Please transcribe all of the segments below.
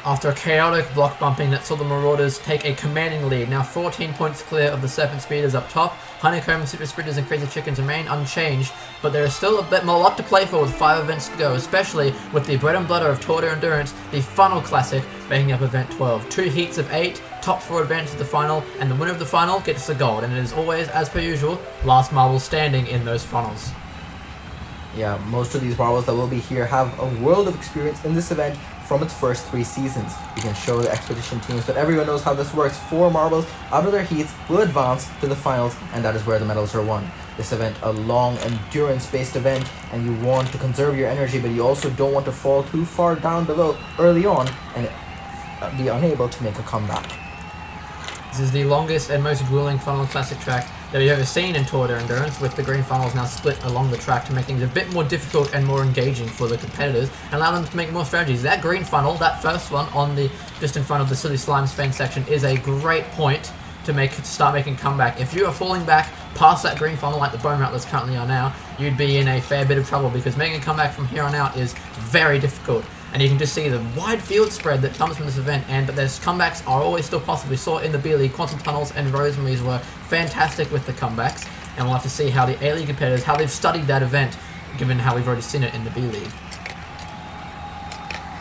After a chaotic block bumping that saw the Marauders take a commanding lead, now 14 points clear of the Serpent Speeders up top, Honeycomb, Citrus Sprinters and Crazy Chickens remain unchanged, but there is still a lot to play for with 5 events to go, especially with the bread and butter of Tour Endurance, the Funnel Classic, making up Event 12. 2 heats of 8, top 4 advance to the final, and the winner of the final gets the gold, and it is always, as per usual, last marble standing in those funnels. Yeah, most of these marbles that will be here have a world of experience in this event from its first 3 seasons. You can show the expedition teams, but everyone knows how this works. 4 marbles out of their heats will advance to the finals, and that is where the medals are won. This event, a long endurance-based event, and you want to conserve your energy, but you also don't want to fall too far down below early on and be unable to make a comeback. This is the longest and most grueling funnel classic track that we've ever seen in Tour de Endurance, with the green funnels now split along the track to make things a bit more difficult and more engaging for the competitors and allow them to make more strategies. That green funnel, that first one on the just in front of the Silly Slimes Fang section, is a great point to start making a comeback. If you are falling back past that green funnel like the Bone Rattlers currently are now, you'd be in a fair bit of trouble, because making a comeback from here on out is very difficult. And you can just see the wide field spread that comes from this event, but their comebacks are always still possible. We saw in the B League, Quantum Tunnels and Rosemary's were fantastic with the comebacks, and we'll have to see how the A League competitors, how they've studied that event, given how we've already seen it in the B League.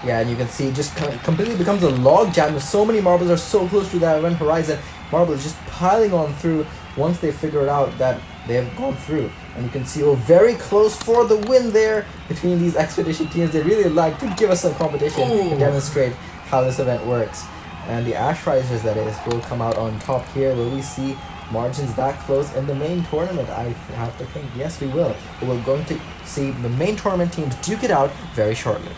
Yeah, and you can see it just completely becomes a log jam. So many marbles are so close to that event horizon. Marbles just piling on through once they figure out that they have gone through. And you can see, very close for the win there between these expedition teams. They really like to give us some competition and demonstrate how this event works. And the Ash Risers, that is, will come out on top here. Will we see margins that close in the main tournament? I have to think yes, we will. We're going to see the main tournament teams duke it out very shortly.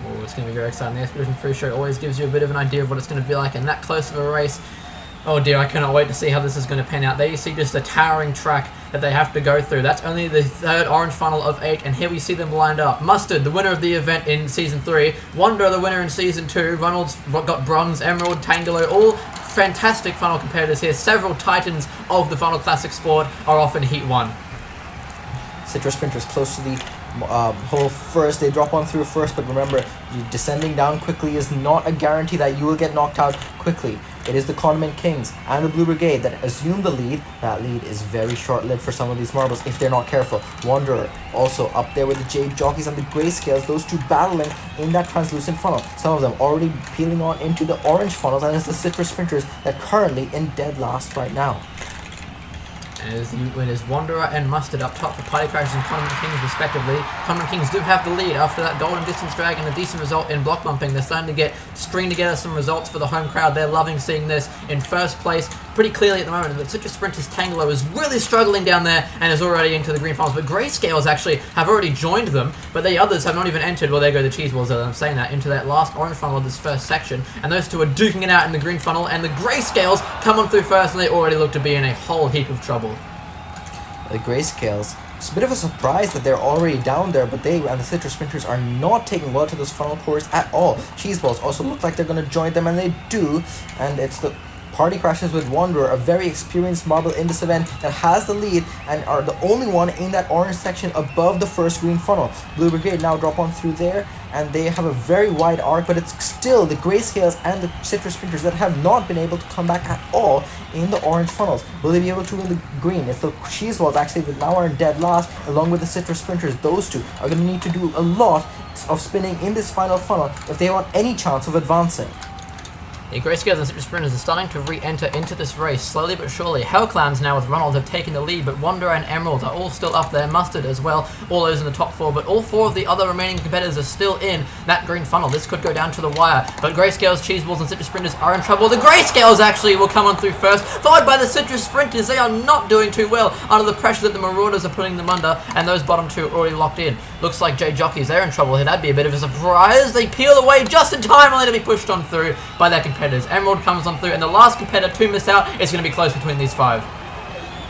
Oh, it's going to be very exciting. The Expedition Free Show always gives you a bit of an idea of what it's going to be like, and that close of a race, oh dear, I cannot wait to see how this is going to pan out. There you see just a towering track that they have to go through. That's only the 3rd orange funnel of 8, and here we see them lined up. Mustard, the winner of the event in Season 3. Wanderer, the winner in Season 2. Ronald's got bronze. Emerald, Tangelo, all fantastic funnel competitors here. Several titans of the Funnel Classic sport are off in Heat 1. Citrus Sprinters close to the hole first. They drop on through first, but remember, descending down quickly is not a guarantee that you will get knocked out quickly. It is the Condiment Kings and the Blue Brigade that assume the lead. That lead is very short-lived for some of these marbles if they're not careful. Wanderer also up there with the Jade Jockeys and the Grayscales, those two battling in that translucent funnel. Some of them already peeling on into the orange funnels, and it's the Citrus Sprinters that currently in dead last right now. It is Wanderer and Mustard up top for Party Crashers and Condiment Kings respectively. Condiment Kings do have the lead after that golden distance drag and a decent result in block bumping. They're starting to string together some results for the home crowd. They're loving seeing this in first place pretty clearly at the moment. But Citrus Sprinters Tangelo is really struggling down there and is already into the green funnels. But Grayscales actually have already joined them, but the others have not even entered. Well, there go the cheese balls, I'm saying that, into that last orange funnel of this first section. And those two are duking it out in the green funnel, and the Grayscales come on through first, and they already look to be in a whole heap of trouble. The Grayscales, it's a bit of a surprise that they're already down there, but they and the Citrus Sprinters are not taking well to this funnel course at all. Cheeseballs also look like they're going to join them, and they do, and it's the Party Crashers with Wanderer, a very experienced marble in this event that has the lead and are the only one in that orange section above the first green funnel. Blue Brigade now drop on through there, and they have a very wide arc, but it's still the Grayscales and the Citrus Sprinters that have not been able to come back at all in the orange funnels. Will they be able to win the green? It's the Cheeseballs actually that now are in dead last, along with the Citrus Sprinters. Those two are going to need to do a lot of spinning in this final funnel if they want any chance of advancing. The Grayscales and Citrus Sprinters are starting to re-enter into this race, slowly but surely. Hellclams now with Ronald have taken the lead, but Wanderer and Emerald are all still up there. Mustard as well, all those in the top 4, but all 4 of the other remaining competitors are still in that green funnel. This could go down to the wire, but Grayscales, Cheeseballs, and Citrus Sprinters are in trouble. The Grayscales actually will come on through first, followed by the Citrus Sprinters. They are not doing too well under the pressure that the Marauders are putting them under, and those bottom 2 are already locked in. Looks like Jade Jockeys, they're in trouble here. That'd be a bit of a surprise. They peel away just in time, only to be pushed on through by their competitors. Emerald comes on through, and the last competitor to miss out is going to be close between these 5.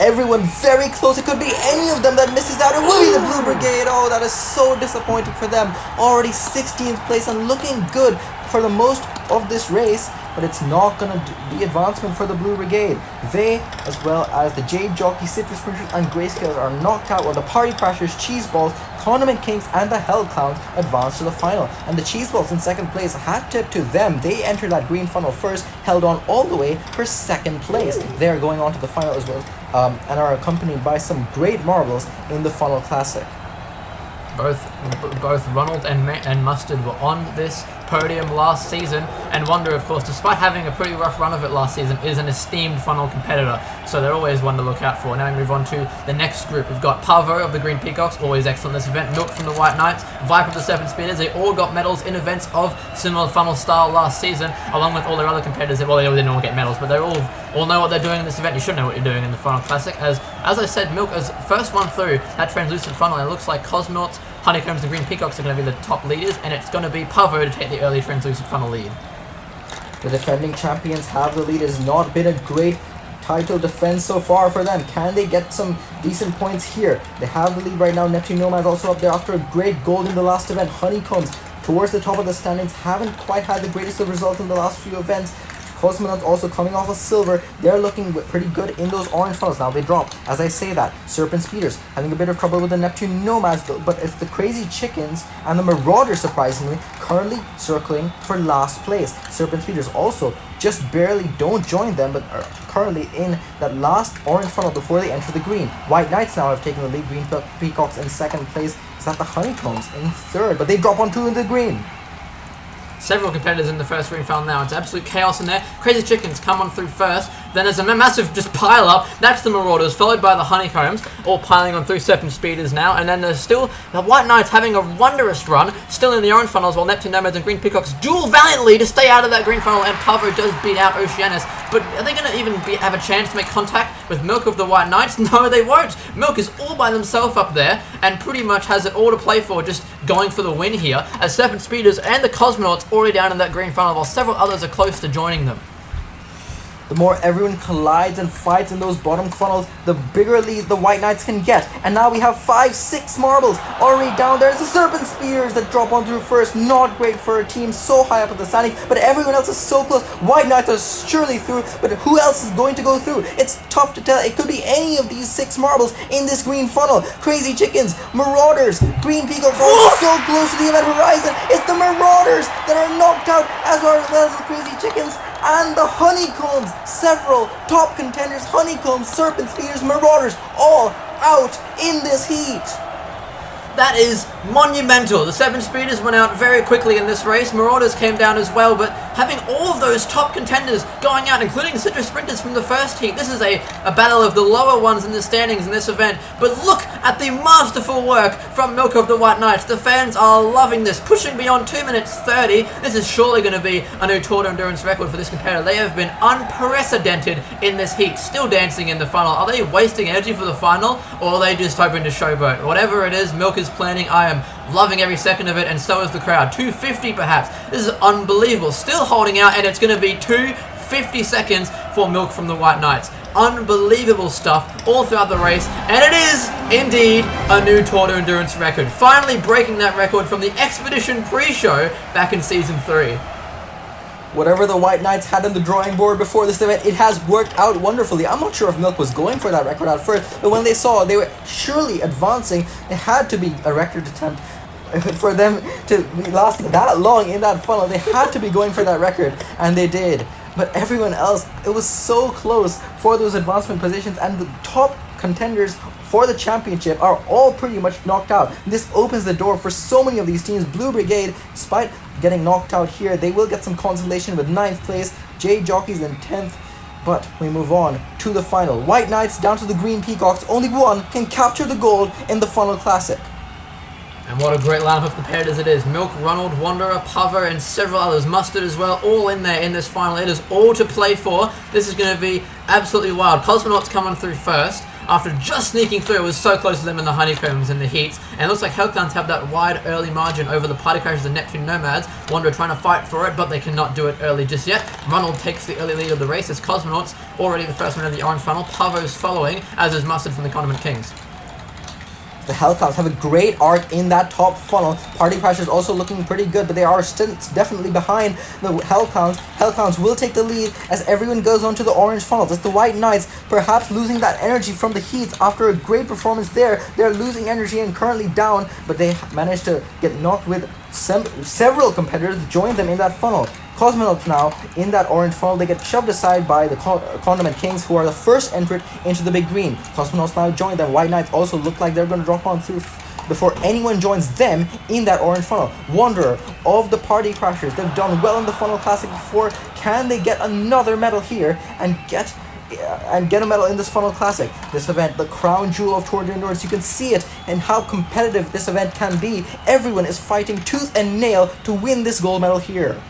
Everyone very close. It could be any of them that misses out. It will be the Blue Brigade. Oh, that is so disappointing for them. Already 16th place and looking good for the most of this race, but it's not going to be advancement for the Blue Brigade. They, as well as the Jade Jockey, Citrus Sprinters, and Grayscales are knocked out, while the Party Crashers, Cheeseballs, Condiment Kings and the Hell Clowns advanced to the final, and the Cheese Balls in second place, hat tip to them. They entered that green funnel first, held on all the way for second place. They are going on to the final as well, and are accompanied by some great marbles in the Funnel Classic. Both Ronald and Mustard were on this podium last season, and Wonder, of course, despite having a pretty rough run of it last season, is an esteemed funnel competitor, so they're always one to look out for. Now we move on to the next group. We've got Pavo of the Green Peacocks, always excellent in this event, Milk from the White Knights, Viper of the Seven Speeders. They all got medals in events of similar funnel style last season, along with all their other competitors. Well, they didn't all get medals, but they all know what they're doing in this event. You should know what you're doing in the Funnel Classic. As I said, Milk is first one through that translucent funnel, and it looks like Cosmonauts, Honeycombs, and Green Peacocks are going to be the top leaders, and it's going to be Pavo to take the early translucent funnel lead. The defending champions have the lead. It has not been a great title defense so far for them. Can they get some decent points here? They have the lead right now. Neptune Nomad's also up there after a great gold in the last event. Honeycombs towards the top of the standings haven't quite had the greatest of results in the last few events. Cosmonauts also coming off of silver. They're looking pretty good in those orange funnels. Now they drop. As I say that, Serpent Speeders having a bit of trouble with the Neptune Nomads, though, but it's the Crazy Chickens and the Marauders, surprisingly, currently circling for last place. Serpent Speeders also just barely don't join them, but are currently in that last orange funnel before they enter the green. White Knights now have taken the lead. Green Peacocks in second place. Is that the Honeycombs in third? But they drop on two into the green. Several competitors in the first green funnel now. It's absolute chaos in there. Crazy Chickens come on through first. Then there's a massive just pile up. That's the Marauders, followed by the Honeycombs, all piling on through Serpent Speeders now. And then there's still the White Knights having a wondrous run, still in the orange funnels, while Neptune Nomads and Green Peacocks duel valiantly to stay out of that green funnel. And Pavo does beat out Oceanus. But are they going to even have a chance to make contact with Milk of the White Knights? No, they won't. Milk is all by themselves up there and pretty much has it all to play for, just going for the win here, as Serpent Speeders and the Cosmonauts already down in that green funnel, while several others are close to joining them. The more everyone collides and fights in those bottom funnels, the bigger lead the White Knights can get. And now we have 5-6 marbles already down there. It's the Serpent Speeders that drop on through first. Not great for a team so high up at the standing, but everyone else is so close. White Knights are surely through, but who else is going to go through? It's tough to tell. It could be any of these 6 marbles in this green funnel. Crazy Chickens, Marauders, Green Peacocks are so close to the event horizon. It's the Marauders that are knocked out, as well as the Crazy Chickens and the Honeycombs. Several top contenders, Honeycombs, Serpent Speeders, Marauders, all out in this heat. That is monumental. The Seven Speeders went out very quickly in this race. Marauders came down as well, but having all of those top contenders going out, including the Citrus Sprinters from the first heat, this is a battle of the lower ones in the standings in this event. But look at the masterful work from Milk of the White Knights. The fans are loving this, pushing beyond 2 minutes 30. This is surely going to be a new Tour de Endurance record for this competitor. They have been unprecedented in this heat, still dancing in the final. Are they wasting energy for the final, or are they just hoping to showboat? Whatever it is, Milk is planning. I am loving every second of it, and so is the crowd. 250 perhaps. This is unbelievable. Still holding out, and it's going to be 250 seconds for Milk from the White Knights. Unbelievable stuff all throughout the race, and it is indeed a new Tour de Endurance record. Finally breaking that record from the Expedition pre-show back in Season 3. Whatever the White Knights had on the drawing board before this event, it has worked out wonderfully. I'm not sure if Milk was going for that record at first, but when they saw they were surely advancing, it had to be a record attempt. For them to last that long in that funnel, they had to be going for that record, and they did. But everyone else, it was so close for those advancement positions, and the top contenders for the championship are all pretty much knocked out. This opens the door for so many of these teams. Blue Brigade, despite getting knocked out here, they will get some consolation with 9th place, J Jockeys in 10th. But we move on to the final. White Knights down to the Green Peacocks. Only one can capture the gold in the Funnel Classic. And what a great lineup of competitors it is. Milk, Ronald, Wanderer, Pavo, and several others. Mustard as well, all in there in this final. It is all to play for. This is going to be absolutely wild. Cosmonauts coming through first. After just sneaking through, it was so close to them in the Honeycombs in the heats. And it looks like Hellclowns have that wide early margin over the Party Crashers and Neptune Nomads. Wanderer trying to fight for it, but they cannot do it early just yet. Ronald takes the early lead of the race as Cosmonauts, already the first one in the orange funnel. Pavo's following, as is Mustard from the Condiment Kings. The Hellclowns have a great arc in that top funnel. Party Crashers also looking pretty good, but they are still definitely behind the Hellclowns. Hellclowns will take the lead as everyone goes on to the orange funnels. It's the White Knights perhaps losing that energy from the heats after a great performance there. They're losing energy and currently down, but they managed to get knocked with several competitors join them in that funnel. Cosmonauts now in that orange funnel, they get shoved aside by the Condiment Kings, who are the first entrant into the big green. Cosmonauts now join them. White Knights also look like they're going to drop on through before anyone joins them in that orange funnel. Wanderer of the Party Crashers, they've done well in the Funnel Classic before. Can they get another medal here and get a medal in this Funnel Classic? This event, the crown jewel of Tour de Endurance, you can see it and how competitive this event can be. Everyone is fighting tooth and nail to win this gold medal here.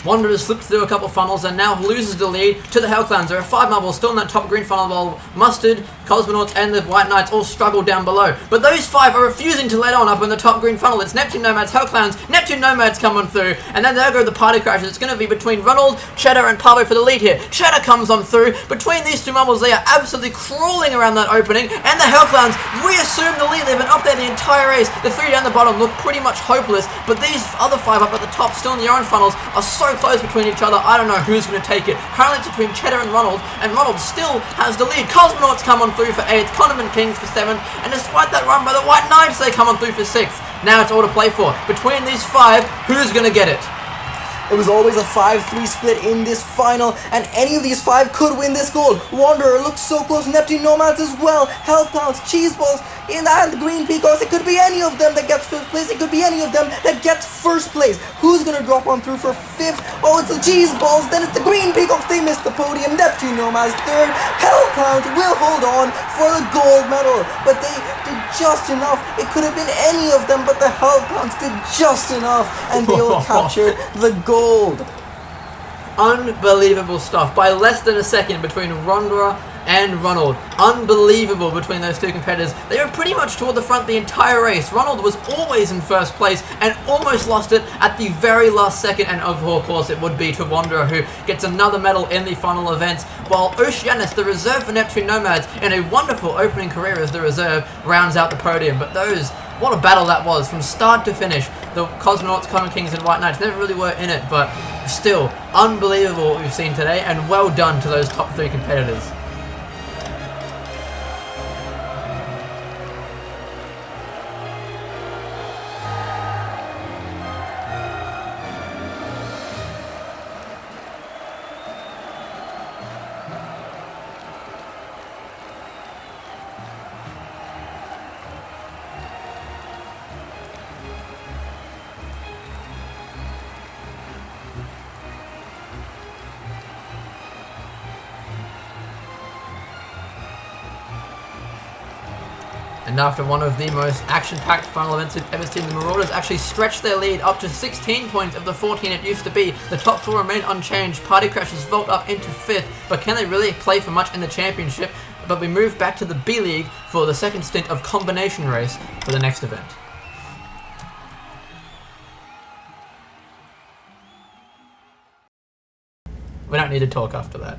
Wanderer slips through a couple funnels and now loses the lead to the Hellclowns. There are 5 marbles still in that top green funnel while Mustard, Cosmonauts and the White Knights all struggle down below. But those 5 are refusing to let on up in the top green funnel. It's Neptune Nomads, Hellclowns, Neptune Nomads coming through, and then there go the Party Crashers. It's going to be between Ronald, Cheddar and Pablo for the lead here. Cheddar comes on through. Between these 2 marbles, they are absolutely crawling around that opening, and the Hellclowns reassume the lead. They've been up there the entire race. The 3 down the bottom look pretty much hopeless, but these other 5 up at the top, still in the orange funnels, are so close between each other. I don't know who's going to take it. Currently it's between Cheddar and Ronald still has the lead. Cosmonauts come on through for 8th, Condiment Kings for 7th, and despite that run by the White Knights, they come on through for 6th. Now it's all to play for. Between these 5, who's going to get it? It was always a 5-3 split in this final, and any of these 5 could win this gold. Wanderer looks so close, Neptune Nomads as well, Hellclowns, Cheeseballs, and the Green Peacocks. It could be any of them that gets 5th place, it could be any of them that gets 1st place. Who's gonna drop on through for 5th? Oh, it's the Cheeseballs, then it's the Green Peacocks, they missed the podium. Neptune Nomads 3rd, Hellclowns will hold on for the gold medal, but they did just enough. It could have been any of them, but the Hellclowns did just enough, and they will capture the gold. Unbelievable stuff. By less than a second between Wanderer and Ronald. Unbelievable between those 2 competitors. They were pretty much toward the front the entire race. Ronald was always in 1st place and almost lost it at the very last second, and of course it would be to Wanderer, who gets another medal in the final events, while Oceanus, the reserve for Neptune Nomads, in a wonderful opening career as the reserve, rounds out the podium. But what a battle that was from start to finish. The Cosmonauts, Condiment Kings and White Knights never really were in it, but still unbelievable what we've seen today, and well done to those top 3 competitors. And after one of the most action-packed final events we've ever seen, the Marauders actually stretched their lead up to 16 points of the 14 it used to be. The top 4 remain unchanged. Party Crashers vault up into 5th, but can they really play for much in the championship? But we move back to the B League for the second stint of combination race for the next event. We don't need to talk after that.